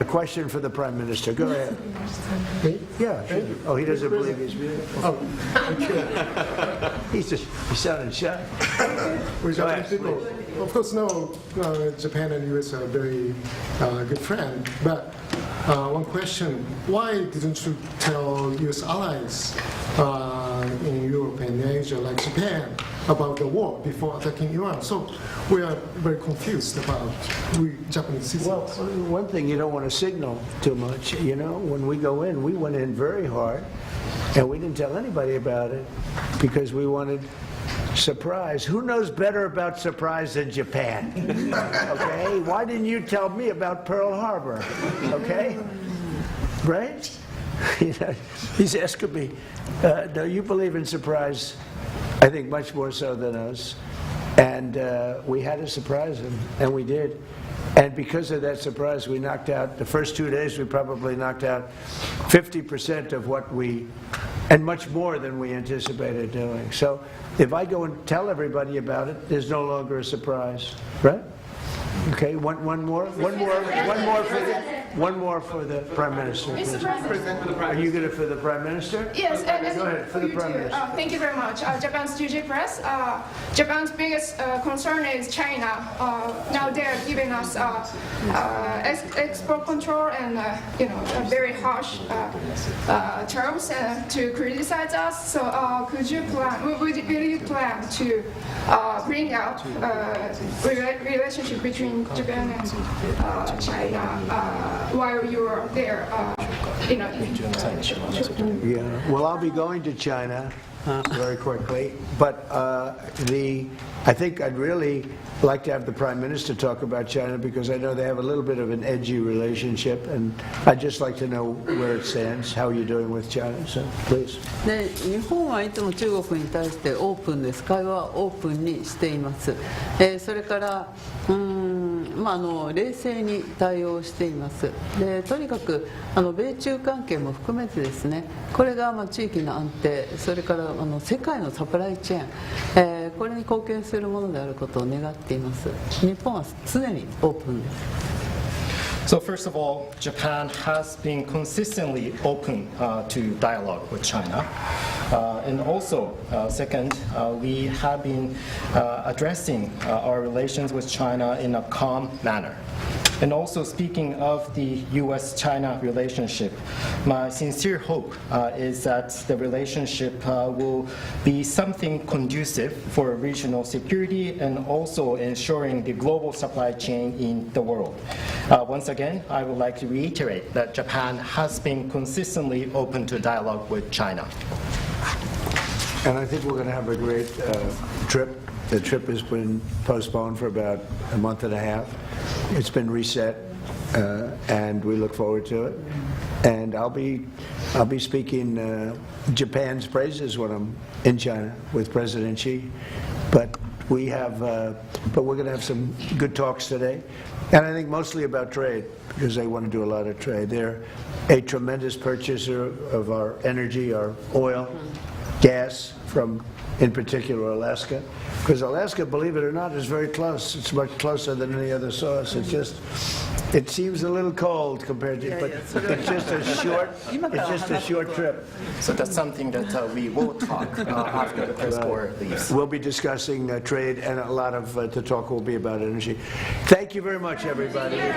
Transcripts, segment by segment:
A question for the Prime Minister. Go ahead. Yeah. Sure. Oh, he doesn't believe he's beautiful. Oh, okay. He's sounding shy. With Japanese people, of course, no, Japan and US are very good friends. But one question: why didn't you tell US allies in Europe and Asia, like Japan, about the war before attacking Iran? So we are very confused about Japanese citizens. Well, one thing, you don't want to signal too much. You know, when we go in, we went in very hard, and we didn't tell anybody about it because we wanted surprise. Who knows better about surprise than Japan? Okay? Why didn't you tell me about Pearl Harbor? Okay? Right? You know, he's asking me, no, you believe in surprise, I think much more so than us. And we had to surprise him, and we did. And because of that surprise, we knocked out, the first 2 days, we probably knocked out 50% of what and much more than we anticipated doing. So if I go and tell everybody about it, there's no longer a surprise, right? Okay, one more for the Prime Minister. Mr. President. Are you good for the Prime Minister? Yes. Go ahead, for the Prime Minister. Thank you very much. Japan's DJ Press. Japan's biggest concern is China. Now they're giving us export control and very harsh terms to criticize us. So could you will you plan to bring out relationship between Japan and China while you are there? Yeah. Well, I'll be going to China very quickly, but I think I'd really like to have the Prime Minister talk about China because I know they have a little bit of an edgy relationship, and I'd just like to know where it stands, how you're doing with China. So, please. で、日本はいつも中国に対してオープンです。会話はオープンにしています。それから冷静に対応しています。で、とにかく米中関係も含めてですね、これが地域の安定、それから世界のサプライチェーン、これに貢献するものであることを願っています。日本は常にオープンです。So first of all, Japan has been consistently open to dialogue with China. And also, second, we have been addressing our relations with China in a calm manner. And also, speaking of the U.S.-China relationship, my sincere hope is that the relationship will be something conducive for regional security and also ensuring the global supply chain in the world. Once again, I would like to reiterate that Japan has been consistently open to dialogue with China. And I think we're going to have a great trip. The trip has been postponed for about a month and a half. It's been reset, and we look forward to it. And I'll be speaking Japan's praises when I'm in China with President Xi. But we're going to have some good talks today, and I think mostly about trade because they want to do a lot of trade. They're a tremendous purchaser of our energy, our oil, gas from, in particular, Alaska. Because Alaska, believe it or not, is very close. It's much closer than any other source. It seems a little cold compared to, but it's just a short trip. So that's something that we will talk after the press corps leaves. We'll be discussing trade, and a lot of the talk will be about energy. Thank you very much, everybody. Thank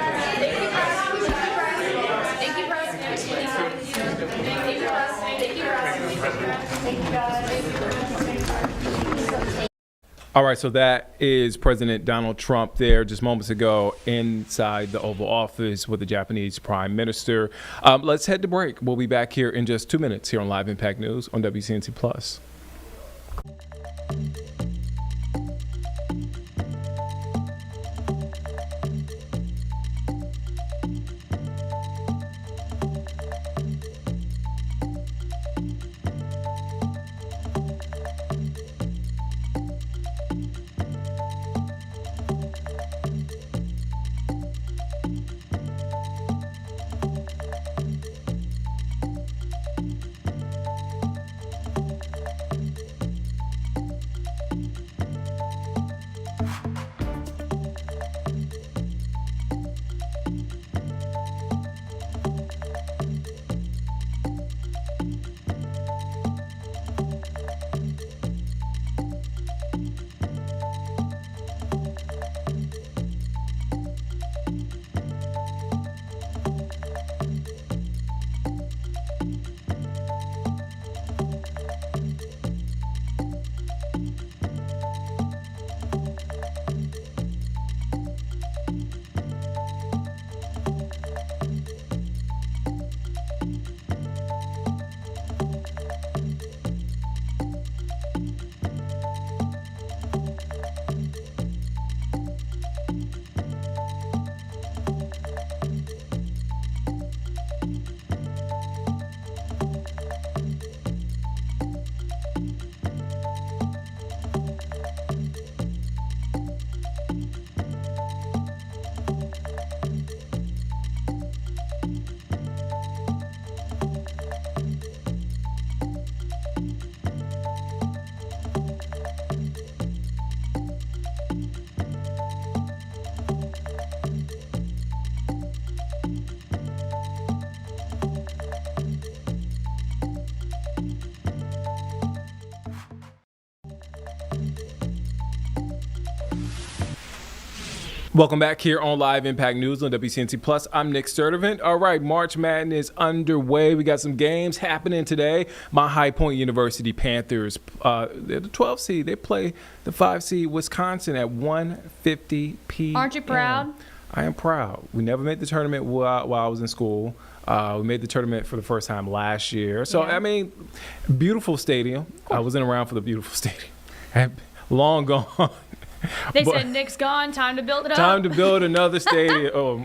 you, President. Thank you, President. Thank you, guys. All right, so that is President Donald Trump there just moments ago inside the Oval Office with the Japanese Prime Minister. Let's head to break. We'll be back here in just 2 minutes here on Live Impact News on WCNC Plus. Welcome back here on Live Impact News on WCNC Plus. I'm Nick Sturdivant. All right, March Madness underway. We got some games happening today. My High Point University Panthers, they're the 12 seed. They play the 5 seed Wisconsin at 1:50 p.m. Aren't you proud? I am proud. We never made the tournament while I was in school. We made the tournament for the first time last year. So, Yeah. I mean, beautiful stadium. I wasn't around for the beautiful stadium. Long gone. They But- said Nick's gone, time to build it up. Time to build another stadium.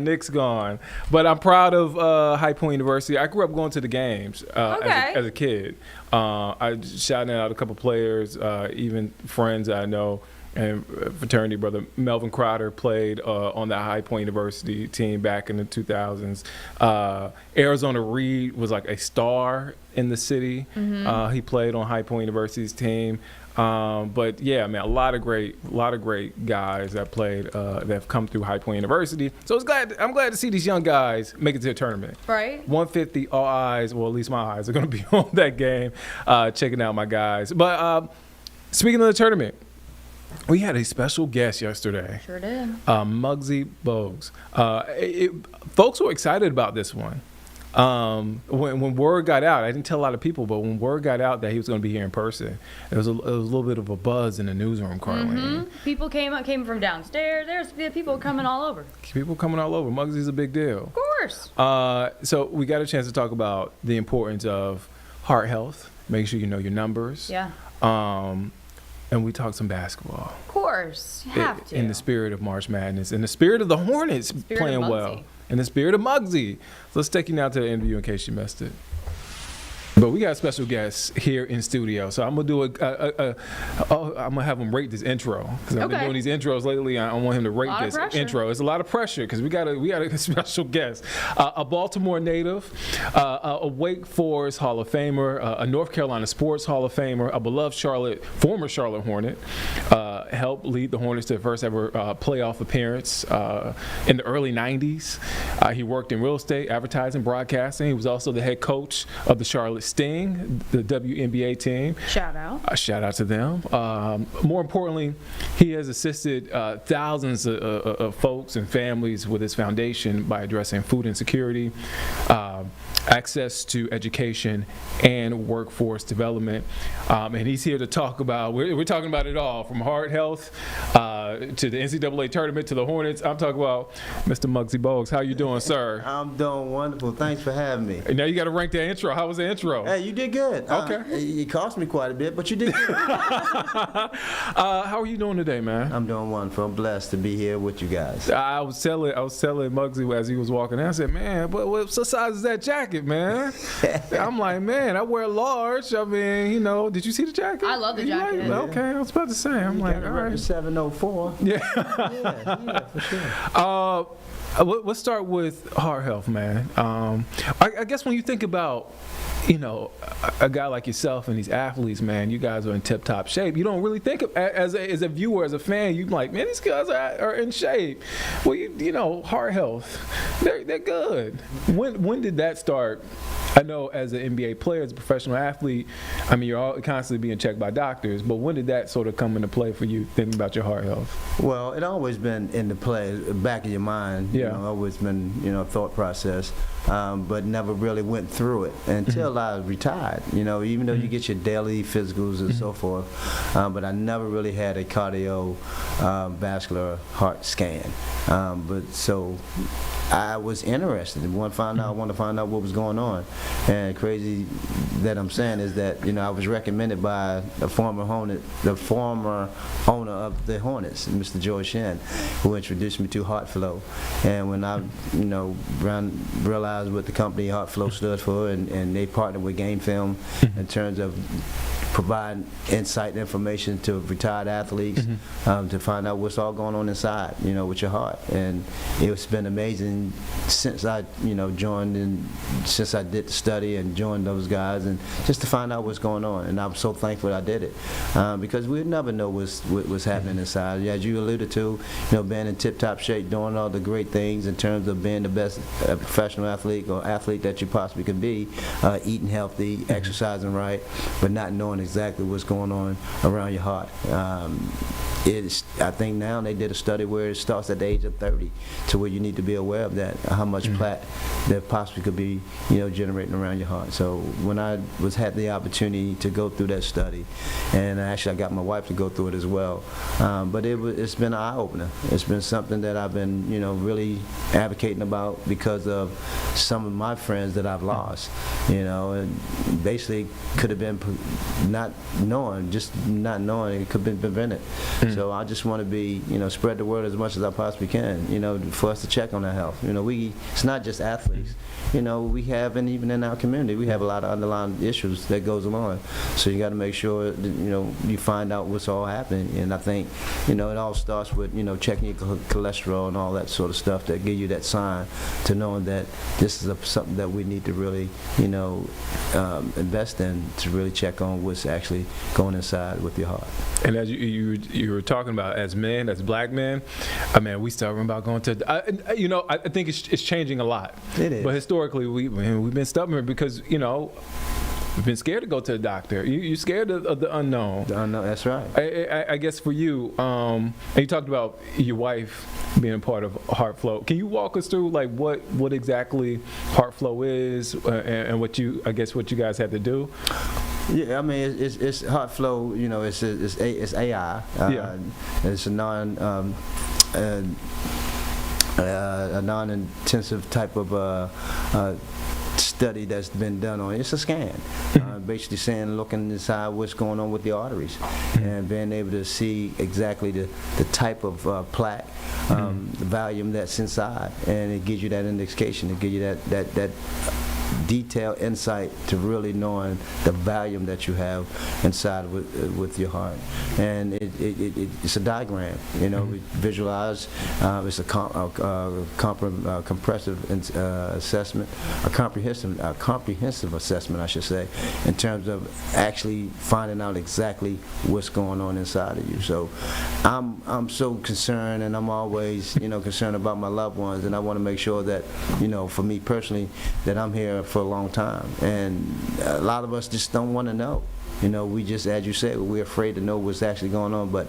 Nick's gone. But I'm proud of High Point University. I grew up going to the games Okay. as a kid. I shouted out a couple players, even friends I know, and fraternity brother Melvin Crowder played on the High Point University team back in the 2000s. Arizona Reed was like a star in the city. He played on High Point University's team. But yeah, man, a lot of great guys that played that have come through High Point University. So I'm glad to see these young guys make it to the tournament. Right. 150, all eyes, well, at least my eyes are going to be on that game, checking out my guys. But speaking of the tournament, we had a special guest yesterday, Sure did. Muggsy Bogues. Folks were excited about this one. When word got out, I didn't tell a lot of people, but when word got out that he was going to be here in person, it was a little bit of a buzz in the newsroom, Carlene. People came from downstairs. There's people coming all over. People coming all over. Muggsy's a big deal. Of course. So we got a chance to talk about the importance of heart health. Make sure you know your numbers. Yeah. And we talked some basketball. Of course. You have to. In the spirit of March Madness, in the spirit of the Hornets Spirit playing of well, Muggsy. in the spirit of Muggsy. So let's take you now to the interview in case you missed it. But we got special guests here in studio, so I'm gonna do I'm gonna have him rate this intro because I've been Okay. doing these intros lately. I want him to rate Lot of this pressure. intro. It's a lot of pressure because we got a special guest, a Baltimore native, a Wake Forest Hall of Famer, a North Carolina Sports Hall of Famer, a beloved former Charlotte Hornet, helped lead the Hornets to their first ever playoff appearance in the early '90s. He worked in real estate, advertising, broadcasting. He was also the head coach of the Charlotte Sting, the WNBA team. Shout out. A shout out to them. More importantly, he has assisted thousands of folks and families with his foundation by addressing food insecurity, access to education, and workforce development. And he's here to talk about, we're talking about it all, from heart health to the NCAA tournament to the Hornets. I'm talking about Mr. Muggsy Bogues. How you doing, sir? I'm doing wonderful. Thanks for having me. And now you got to rank that intro. How was the intro? Hey, you did good. Okay. It cost me quite a bit, but you did good. How are you doing today, man? I'm doing wonderful. I'm blessed to be here with you guys. I was telling Muggsy as he was walking in, I said, man, what size is that jacket, man? I'm like, man, I wear large. I mean, you know, did you see the jacket? I love the You jacket. like it? Okay, I was about to say. I'm like, all right. 704. Yeah. Yeah, for sure. Let's start with heart health, man. I guess when you think about, you know, a guy like yourself and these athletes, man, you guys are in tip-top shape. You don't really think of, as a viewer, as a fan, you're like, man, these guys are in shape. Well, you know, heart health, they're good. When did that start? I know as an NBA player, as a professional athlete, I mean, you're all constantly being checked by doctors, but when did that sort of come into play for you, thinking about your heart health? Well, it always been in the play, back of your mind. Yeah. You know, always been, you know, a thought process, but never really went through it until I retired. You know, even though you get your daily physicals and so forth, but I never really had a cardiovascular heart scan. But so I was interested. I want to find out what was going on. And crazy that I'm saying is that, you know, I was recommended by the former owner of the Hornets, Mr. George Shen, who introduced me to Heart Flow. And when I, you know, realized what the company Heart Flow stood for, and they partnered with Game Film in terms of providing insight and information to retired athletes to find out what's all going on inside, you know, with your heart. And it's been amazing and since I, joined and since I did the study and joined those guys, and just to find out what's going on. And I'm so thankful I did it, because we'd never know what's happening inside. As you alluded to, being in tip-top shape, doing all the great things in terms of being the best professional athlete or athlete that you possibly could be, eating healthy, exercising right, but not knowing exactly what's going on around your heart. I think now they did a study where it starts at the age of 30, to where you need to be aware of that, how much plaque there possibly could be, generating around your heart. So when I had the opportunity to go through that study, and actually I got my wife to go through it as well, but it's been an eye-opener. It's been something that I've been, really advocating about because of some of my friends that I've lost, and basically could have been not knowing it could have been prevented. So I just want to be, spread the word as much as I possibly can, for us to check on our health. It's not just athletes. We have, and even in our community, we have a lot of underlying issues that goes along. So you got to make sure that, you find out what's all happening. And I think, it all starts with, checking your cholesterol and all that sort of stuff that give you that sign to knowing that this is something that we need to really, invest in, to really check on what's actually going inside with your heart. And as you were talking about, as men, as black men, we stubborn about going to. I think it's changing a lot. It is. But historically, we've been stubborn because we've been scared to go to the doctor. You're scared of the unknown. The unknown. That's right. I guess for you, and you talked about your wife being a part of HeartFlow. Can you walk us through what exactly HeartFlow is and what you guys had to do? Yeah, it's HeartFlow. It's AI. It's a non-intensive type of study that's been done on it. It's a scan, basically looking inside what's going on with the arteries, and being able to see exactly the type of plaque, the volume that's inside, and it gives you that indication. It gives you that detailed insight to really knowing the volume that you have inside with your heart. And it's a diagram, we visualize. It's a comprehensive assessment, a comprehensive assessment, I should say, in terms of actually finding out exactly what's going on inside of you. So I'm so concerned, and I'm always concerned about my loved ones, and I want to make sure that for me personally, that I'm here for a long time, and a lot of us just don't want to know. We just, as you said, we're afraid to know what's actually going on, but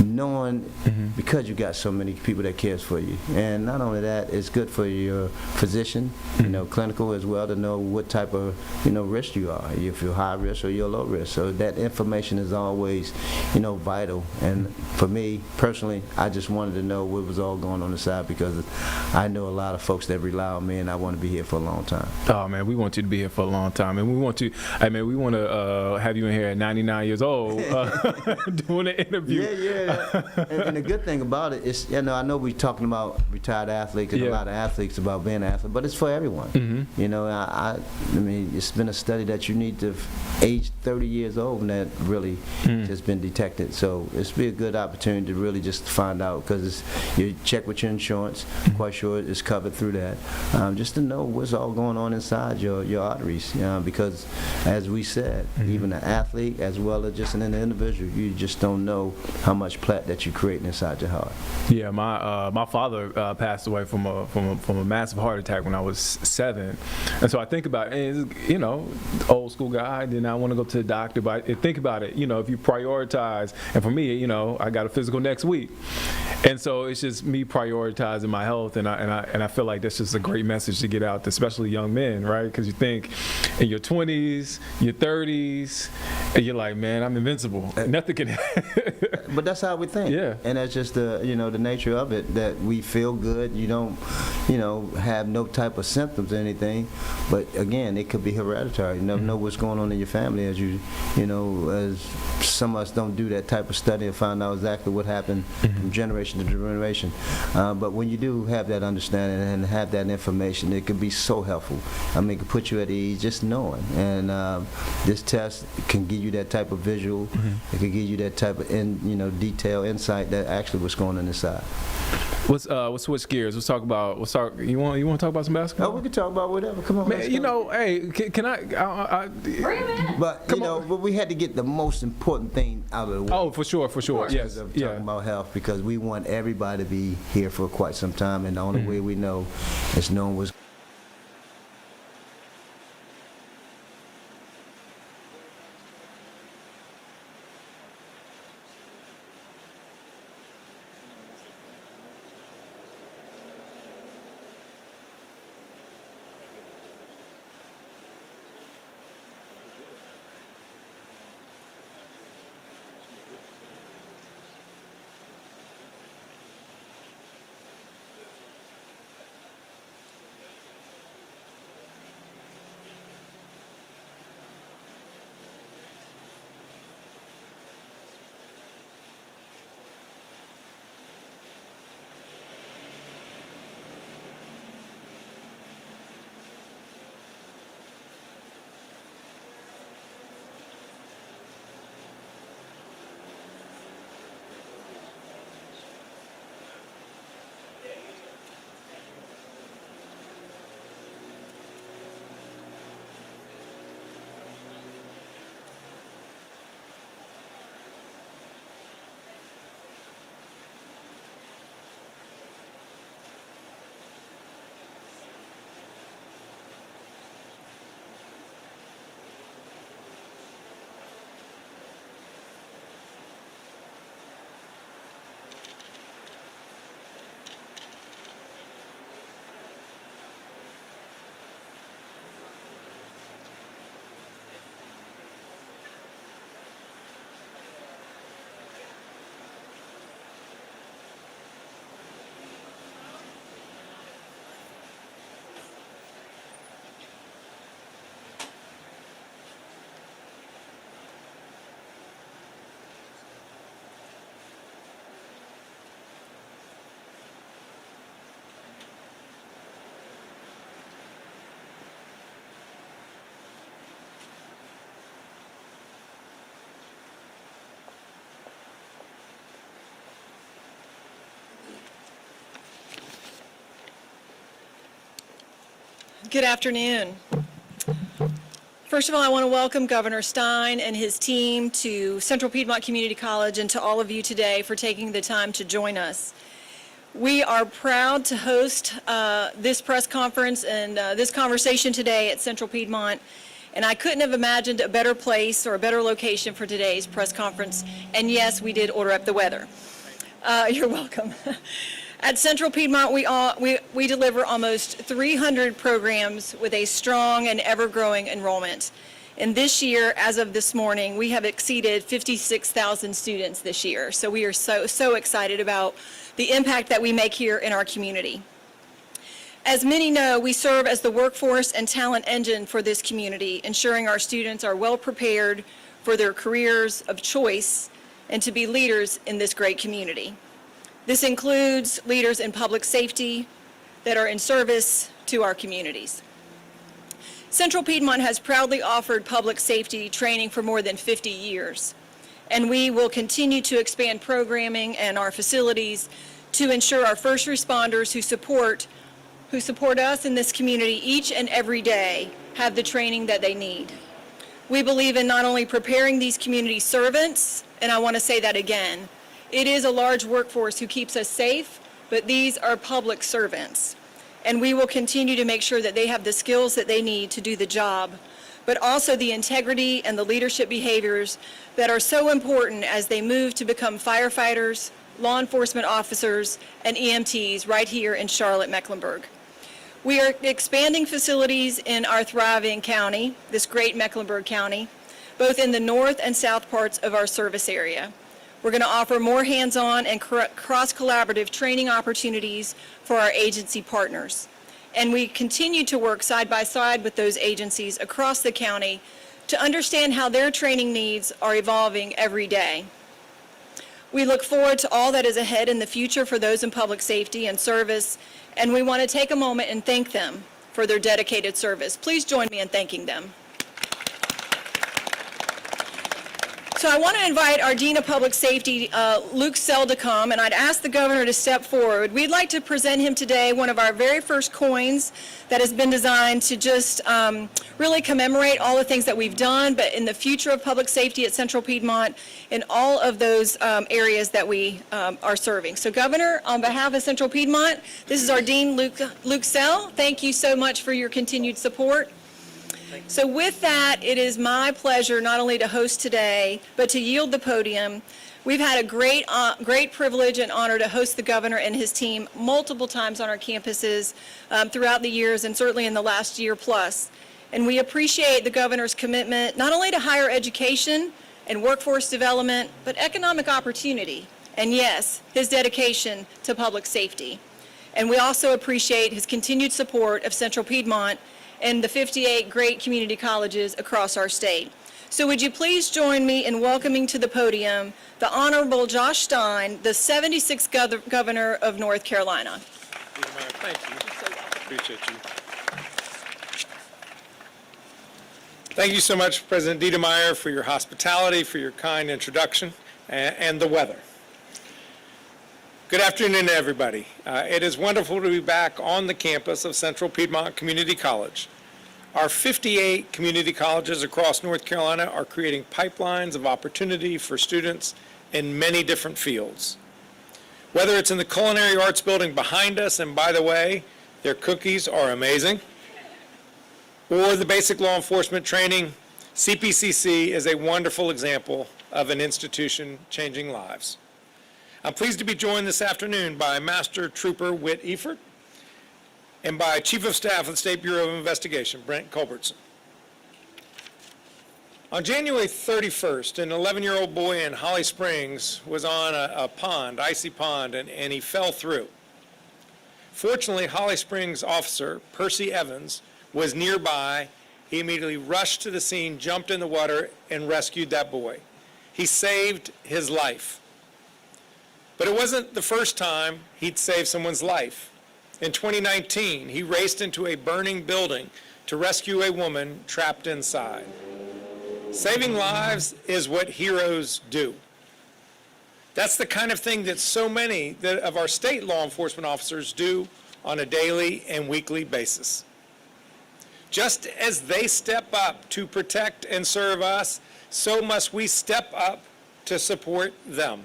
knowing, because you got so many people that cares for you, and not only that, it's good for your physician, clinical as well, to know what type of, risk you are, if you're high risk or you're low risk. So that information is always, vital. And for me, personally, I just wanted to know what was all going on inside, because I know a lot of folks that rely on me, and I want to be here for a long time. Oh, man, we want you to be here for a long time, and we want to have you in here at 99 years old doing an interview. Yeah. And the good thing about it is, I know we're talking about retired athletes and a lot of athletes about being an athlete, but it's for everyone. It's been a study that you need to age 30 years old, and that really has been detected. So it's be a good opportunity to really just find out, because you check with your insurance, quite sure it's covered through that, just to know what's all going on inside your arteries, because as we said, even an athlete as well as just an individual, you just don't know how much plaque that you're creating inside your heart. Yeah, my father passed away from a massive heart attack when I was 7, and so I think about it, old school guy, did not want to go to the doctor, but I think about it, if you prioritize, and for me, I got a physical next week, and so it's just me prioritizing my health, and I feel like that's just a great message to get out to especially young men, right? Because you think in your 20s, your 30s, and you're like, man, I'm invincible. Nothing can. But that's how we think. Yeah. And that's just the the nature of it, that we feel good. You don't have no type of symptoms or anything. But again, it could be hereditary. You never know what's going on in your family, as as some of us don't do that type of study and find out exactly what happened from generation to generation. But when you do have that understanding and have that information, it can be so helpful. It can put you at ease just knowing. And this test can give you that type of visual. It can give you that type of detail, insight that actually what's going on inside. Let's switch gears. Let's talk about. You want to talk about some Oh, basketball? we can talk about whatever. Come on, let's Man, you go. know, hey, can I Bring him in. But but we had to get the most important thing out of the way. oh, for sure. Yes. Of Yeah. talking about health, because we want everybody to be here for quite some time, and the only way we know is knowing what's. Good afternoon. First of all, I want to welcome Governor Stein and his team to Central Piedmont Community College, and to all of you today for taking the time to join us. We are proud to host this press conference and this conversation today at Central Piedmont, and I couldn't have imagined a better place or a better location for today's press conference. And yes, we did order up the weather. You're welcome. At Central Piedmont, we deliver almost 300 programs with a strong and ever-growing enrollment. And this year, as of this morning, we have exceeded 56,000 students this year. So we are so excited about the impact that we make here in our community. As many know, we serve as the workforce and talent engine for this community, ensuring our students are well prepared for their careers of choice and to be leaders in this great community. This includes leaders in public safety that are in service to our communities. Central Piedmont has proudly offered public safety training for more than 50 years, and we will continue to expand programming and our facilities to ensure our first responders who support us in this community each and every day have the training that they need. We believe in not only preparing these community servants, and I want to say that again, it is a large workforce who keeps us safe, but these are public servants. And we will continue to make sure that they have the skills that they need to do the job, but also the integrity and the leadership behaviors that are so important as they move to become firefighters, law enforcement officers, and EMTs right here in Charlotte, Mecklenburg. We are expanding facilities in our thriving county, this great Mecklenburg County, both in the north and south parts of our service area. We're going to offer more hands-on and cross-collaborative training opportunities for our agency partners. And we continue to work side by side with those agencies across the county to understand how their training needs are evolving every day. We look forward to all that is ahead in the future for those in public safety and service, and we want to take a moment and thank them for their dedicated service. Please join me in thanking them. So I want to invite our Dean of Public Safety, Luke Sell, to come, and I'd ask the governor to step forward. We'd like to present him today one of our very first coins that has been designed to just really commemorate all the things that we've done, but in the future of public safety at Central Piedmont in all of those areas that we are serving. So Governor, on behalf of Central Piedmont, this is our Dean, Luke Sell. Thank you so much for your continued support. So with that, it is my pleasure not only to host today, but to yield the podium. We've had a great privilege and honor to host the governor and his team multiple times on our campuses throughout the years, and certainly in the last year plus. And we appreciate the governor's commitment not only to higher education and workforce development, but economic opportunity. And yes, his dedication to public safety. And we also appreciate his continued support of Central Piedmont and the 58 great community colleges across our state. So would you please join me in welcoming to the podium the Honorable Josh Stein, the 76th Governor of North Carolina. Thank you. Appreciate you. Thank you so much, President Diedemeyer, for your hospitality, for your kind introduction, and the weather. Good afternoon, everybody. It is wonderful to be back on the campus of Central Piedmont Community College. Our 58 community colleges across North Carolina are creating pipelines of opportunity for students in many different fields. Whether it's in the culinary arts building behind us, and by the way, their cookies are amazing, or the basic law enforcement training, CPCC is a wonderful example of an institution changing lives. I'm pleased to be joined this afternoon by Master Trooper Whit Efert and by Chief of Staff of the State Bureau of Investigation, Brent Culbertson. On January 31st, an 11-year-old boy in Holly Springs was on a pond, icy pond, and he fell through. Fortunately, Holly Springs officer Percy Evans was nearby. He immediately rushed to the scene, jumped in the water, and rescued that boy. He saved his life. But it wasn't the first time he'd saved someone's life. In 2019, he raced into a burning building to rescue a woman trapped inside. Saving lives is what heroes do. That's the kind of thing that so many of our state law enforcement officers do on a daily and weekly basis. Just as they step up to protect and serve us, so must we step up to support them.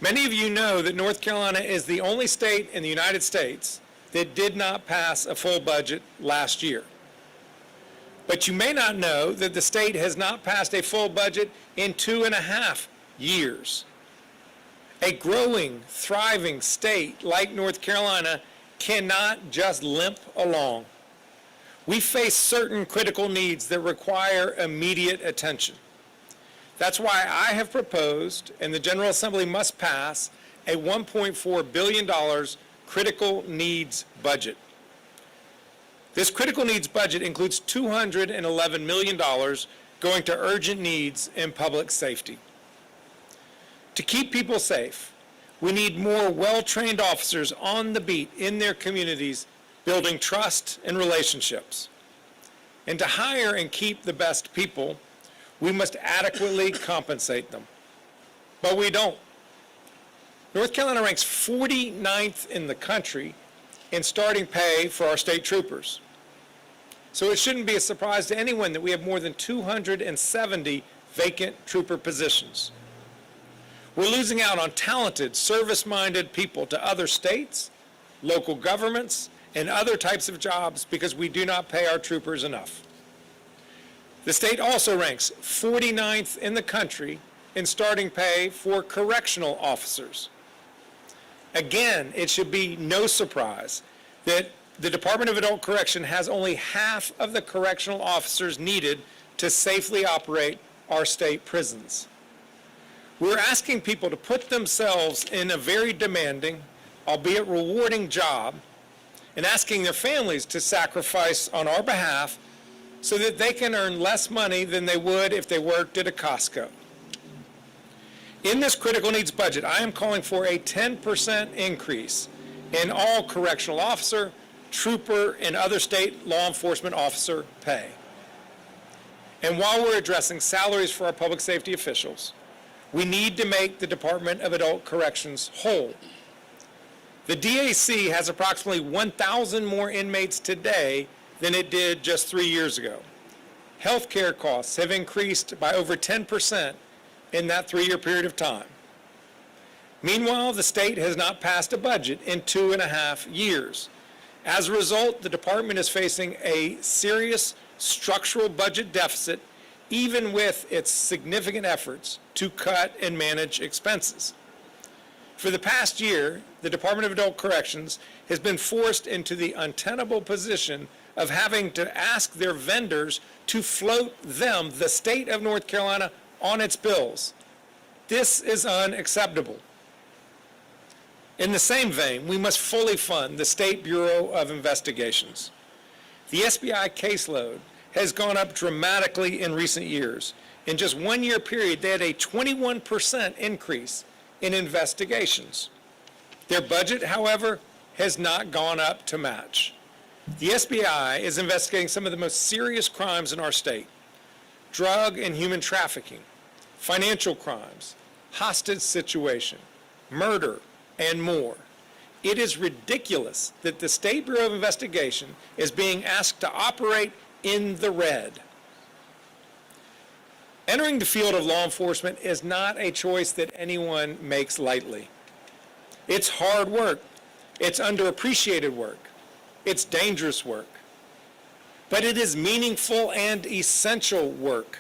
Many of you know that North Carolina is the only state in the United States that did not pass a full budget last year. But you may not know that the state has not passed a full budget in 2.5 years. A growing, thriving state like North Carolina cannot just limp along. We face certain critical needs that require immediate attention. That's why I have proposed, and the General Assembly must pass, a $1.4 billion critical needs budget. This critical needs budget includes $211 million going to urgent needs in public safety. To keep people safe, we need more well-trained officers on the beat in their communities, building trust and relationships. And to hire and keep the best people, we must adequately compensate them. But we don't. North Carolina ranks 49th in the country in starting pay for our state troopers. So it shouldn't be a surprise to anyone that we have more than 270 vacant trooper positions. We're losing out on talented, service-minded people to other states, local governments, and other types of jobs because we do not pay our troopers enough. The state also ranks 49th in the country in starting pay for correctional officers. Again, it should be no surprise that the Department of Adult Correction has only half of the correctional officers needed to safely operate our state prisons. We're asking people to put themselves in a very demanding, albeit rewarding job, and asking their families to sacrifice on our behalf so that they can earn less money than they would if they worked at a Costco. In this critical needs budget, I am calling for a 10% increase in all correctional officer, trooper, and other state law enforcement officer pay. And while we're addressing salaries for our public safety officials, we need to make the Department of Adult Corrections whole. The DAC has approximately 1,000 more inmates today than it did just 3 years ago. Healthcare costs have increased by over 10% in that 3-year period of time. Meanwhile, the state has not passed a budget in 2.5 years. As a result, the department is facing a serious structural budget deficit, even with its significant efforts to cut and manage expenses. For the past year, the Department of Adult Corrections has been forced into the untenable position of having to ask their vendors to float them, the state of North Carolina, on its bills. This is unacceptable. In the same vein, we must fully fund the State Bureau of Investigations. The SBI caseload has gone up dramatically in recent years. In just 1 year period, they had a 21% increase in investigations. Their budget, however, has not gone up to match. The SBI is investigating some of the most serious crimes in our state: drug and human trafficking, financial crimes, hostage situation, murder, and more. It is ridiculous that the State Bureau of Investigation is being asked to operate in the red. Entering the field of law enforcement is not a choice that anyone makes lightly. It's hard work. It's underappreciated work. It's dangerous work. But it is meaningful and essential work.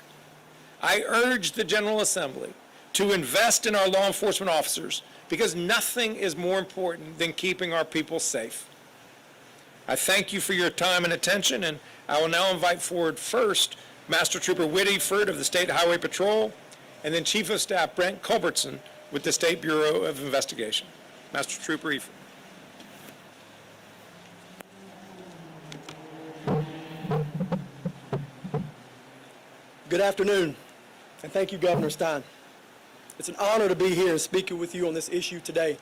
I urge the General Assembly to invest in our law enforcement officers, because nothing is more important than keeping our people safe. I thank you for your time and attention, and I will now invite forward first Master Trooper Whittyford of the State Highway Patrol, and then Chief of Staff Brent Culbertson with the State Bureau of Investigation. Master Trooper Eford. Good afternoon, and thank you, Governor Stein. It's an honor to be here and speaking with you on this issue today.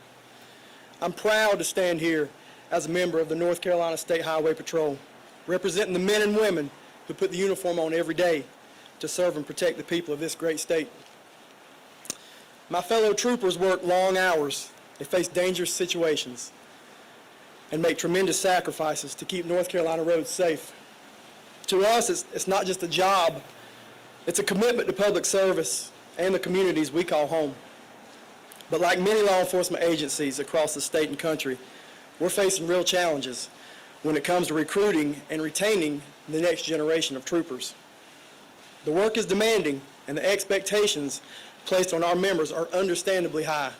I'm proud to stand here as a member of the North Carolina State Highway Patrol, representing the men and women who put the uniform on every day to serve and protect the people of this great state. My fellow troopers work long hours, they face dangerous situations, and make tremendous sacrifices to keep North Carolina roads safe. To us, it's not just a job, it's a commitment to public service and the communities we call home. But like many law enforcement agencies across the state and country, we're facing real challenges when it comes to recruiting and retaining the next generation of troopers. The work is demanding, and the expectations placed on our members are understandably high.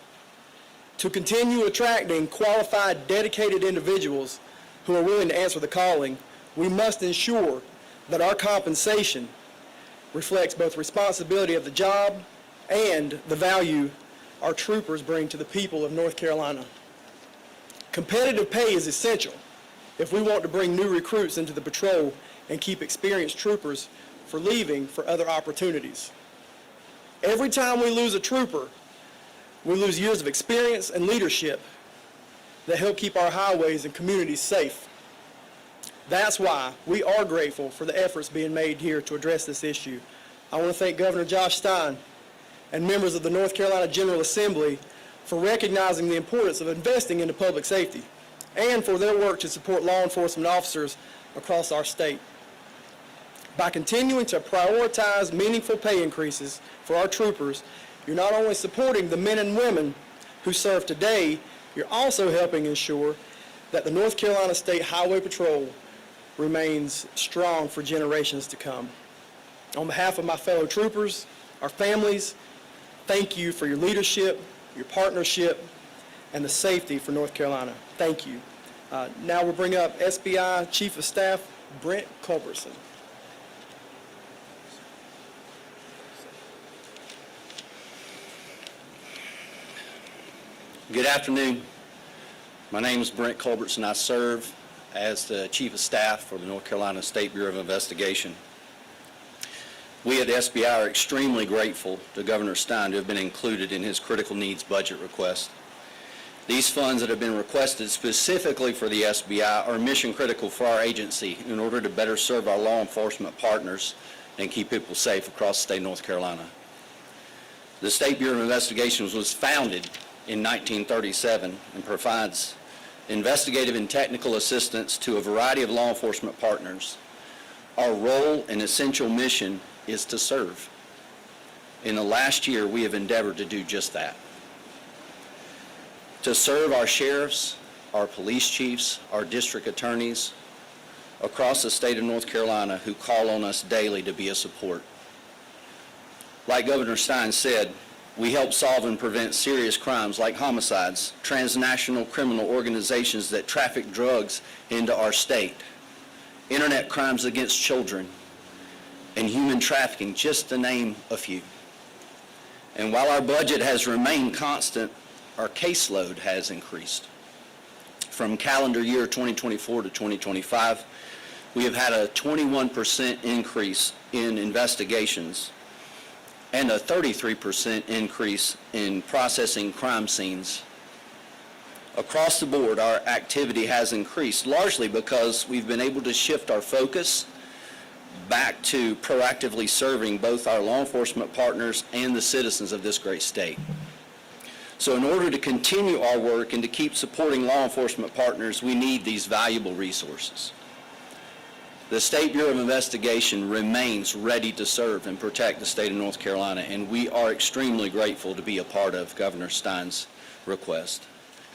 To continue attracting qualified, dedicated individuals who are willing to answer the calling, we must ensure that our compensation reflects both responsibility of the job and the value our troopers bring to the people of North Carolina. Competitive pay is essential if we want to bring new recruits into the patrol and keep experienced troopers from leaving for other opportunities. Every time we lose a trooper, we lose years of experience and leadership that help keep our highways and communities safe. That's why we are grateful for the efforts being made here to address this issue. I want to thank Governor Josh Stein and members of the North Carolina General Assembly for recognizing the importance of investing into public safety and for their work to support law enforcement officers across our state. By continuing to prioritize meaningful pay increases for our troopers, you're not only supporting the men and women who serve today, you're also helping ensure that the North Carolina State Highway Patrol remains strong for generations to come. On behalf of my fellow troopers, our families, thank you for your leadership, your partnership, and the safety for North Carolina. Thank you. Now we'll bring up SBI Chief of Staff Brent Culbertson. Good afternoon. My name is Brent Culbertson. I serve as the Chief of Staff for the North Carolina State Bureau of Investigation. We at SBI are extremely grateful to Governor Stein to have been included in his critical needs budget request. These funds that have been requested specifically for the SBI are mission critical for our agency in order to better serve our law enforcement partners and keep people safe across the state of North Carolina. The State Bureau of Investigations was founded in 1937 and provides investigative and technical assistance to a variety of law enforcement partners. Our role and essential mission is to serve. In the last year, we have endeavored to do just that. To serve our sheriffs, our police chiefs, our district attorneys across the state of North Carolina who call on us daily to be a support. Like Governor Stein said, we help solve and prevent serious crimes like homicides, transnational criminal organizations that traffic drugs into our state, internet crimes against children, and human trafficking, just to name a few. And while our budget has remained constant, our caseload has increased. From calendar year 2024 to 2025, we have had a 21% increase in investigations and a 33% increase in processing crime scenes. Across the board, our activity has increased, largely because we've been able to shift our focus back to proactively serving both our law enforcement partners and the citizens of this great state. So in order to continue our work and to keep supporting law enforcement partners, we need these valuable resources. The State Bureau of Investigation remains ready to serve and protect the state of North Carolina, and we are extremely grateful to be a part of Governor Stein's request.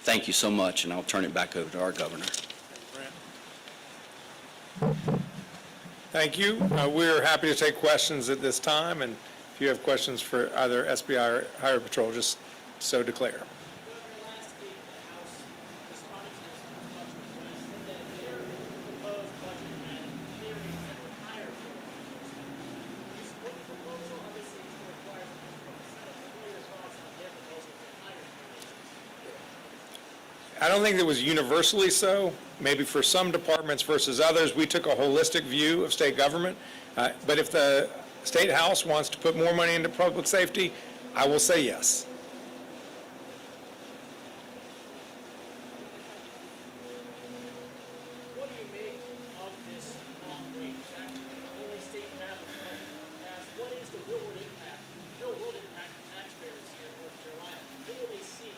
Thank you so much, and I'll turn it back over to our governor. Thank you. We're happy to take questions at this time, and if you have questions for either SBI or Highway Patrol, just so declare. I don't think it was universally so. Maybe for some departments versus others, we took a holistic view of state government. But if the State House wants to put more money into public safety, I will say yes. What do you make of this long range? That only state map has what is the real world impact of taxpayers here in North Carolina? What will they see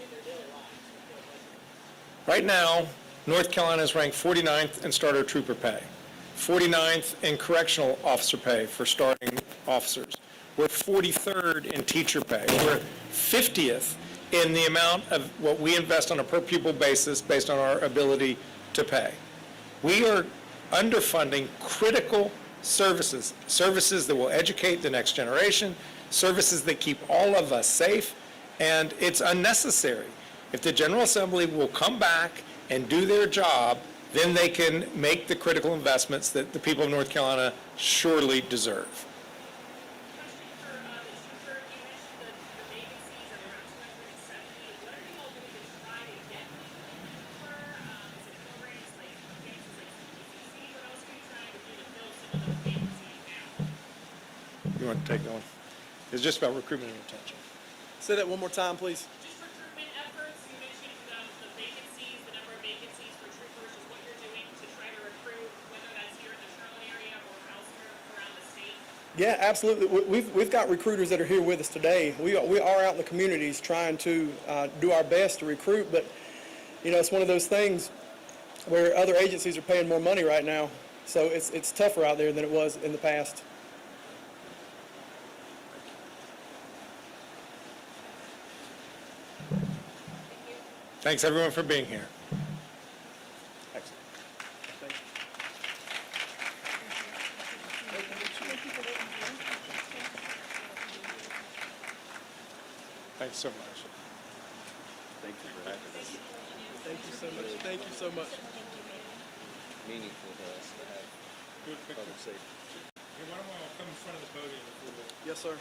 in their daily lives? Right now, North Carolina is ranked 49th in starter trooper pay, 49th in correctional officer pay for starting officers. We're 43rd in teacher pay. We're 50th in the amount of what we invest on a per pupil basis based on our ability to pay. We are underfunding critical services, services that will educate the next generation, services that keep all of us safe, and it's unnecessary. If the General Assembly will come back and do their job, then they can make the critical investments that the people of North Carolina surely deserve. You want to take that one? It's just about recruitment and retention. Say that one more time, please. Just recruitment efforts, you mentioned the vacancies, the number of vacancies for troopers, is what you're doing to try to recruit, whether that's here in the Charlotte area or elsewhere around the state? Yeah, absolutely. We've got recruiters that are here with us today. We are out in the communities trying to do our best to recruit, but you know, it's one of those things where other agencies are paying more money right now, so it's tougher out there than it was in the past. Thanks, everyone, for being here. Thanks so much. Thank you for having us. Thank you so much. Thank you so much. Meaningful to us to have public safety. Hey, why don't we all come in front of the podium? Yes, sir.